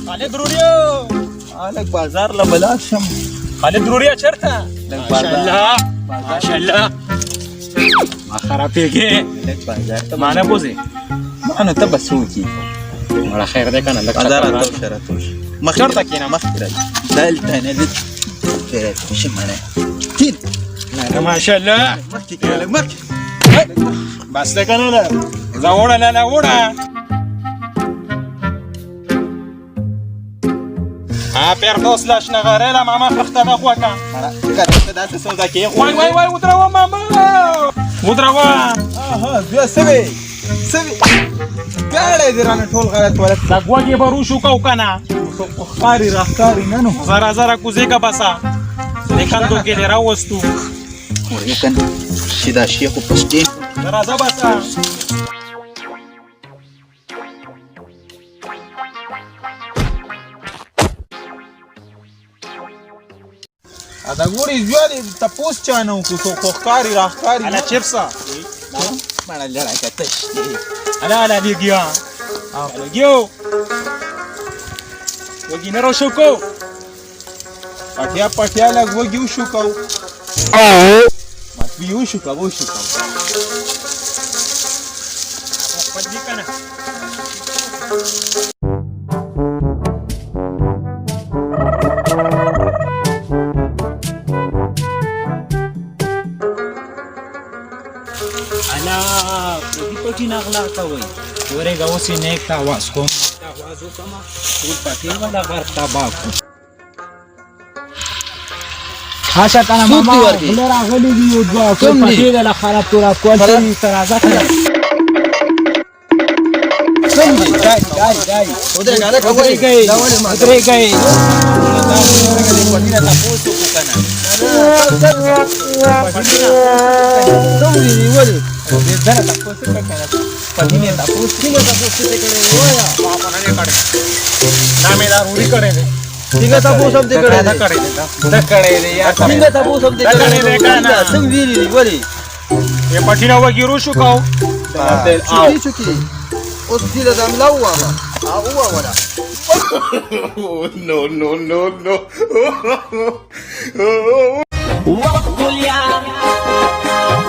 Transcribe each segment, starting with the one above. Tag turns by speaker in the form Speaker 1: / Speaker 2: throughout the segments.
Speaker 1: خالد روريو
Speaker 2: لك بازار لبلاش شم.
Speaker 1: خالد روريا چرته ما شاء الله ما شاء الله ما خرابېږي
Speaker 2: لك بازار ته
Speaker 1: ما نه بوزي
Speaker 2: ما نو ته بس وکی
Speaker 1: مړه خیر دی کنه لږ
Speaker 2: بازار ته شرطوش مخ
Speaker 1: چرته کېنه
Speaker 2: مخ دلته نه دې شرط شي مړه کید
Speaker 1: نه ما شاء الله
Speaker 2: مخ کې لك مخ
Speaker 1: بس ده کنه نه زه وړه نه وړه پردوس لاش نغاره لا ماما پختنه خوکا
Speaker 2: کته دا څه سودا کې
Speaker 1: وای ودروا ماما ودروا
Speaker 2: ها زه سوي ګاړې درانه ټول غلط ولت
Speaker 1: دا غوږی به روشو کو کنه
Speaker 2: خاري راخاري نه نو
Speaker 1: زرا کوزه کا بسا لیکندو کې لرا وستو
Speaker 2: ورکن چې دا شیخ پښتې
Speaker 1: زرا بسا
Speaker 2: دا ګوري ځوالي تاسو چانو کو خو خاري راخاري
Speaker 1: انا چپسا
Speaker 2: مړه لړا کته
Speaker 1: انا لګیا لګیو وګینه رو شو کو
Speaker 2: پټیا لګ وګیو شو کو ما ویو شو کو
Speaker 1: خپل دي کنه انا پټی نغلا تا وای ورګه اوسې نیک تا واس کوم تا وازو کما ټول پټی ولا غر تباکو خاصه کنه ماما ولر غلي دی او دوا ټول پټی له خراب تورا کول تر ترازه دای
Speaker 2: ودرې غاله کوي
Speaker 1: دا ولې ما درې گئی دا ورګه دې پټی ته پوسو کو کنه دا تاسو څه کنه پدینه تاسو څه کړي وایا ما په نه کړي نامې دا روړي کړي دي
Speaker 2: څنګه تاسو سم دې کړي
Speaker 1: دا کړي دي یار
Speaker 2: څنګه تاسو سم دې کړي څنګه ویلي ولی
Speaker 1: یې پټینا وګیرو شو کاو
Speaker 2: چوکي اوس دې د املا واره او وره
Speaker 3: no.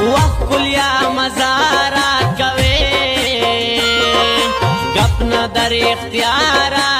Speaker 3: وقل يا مزارات کوي غپنا در اختیارات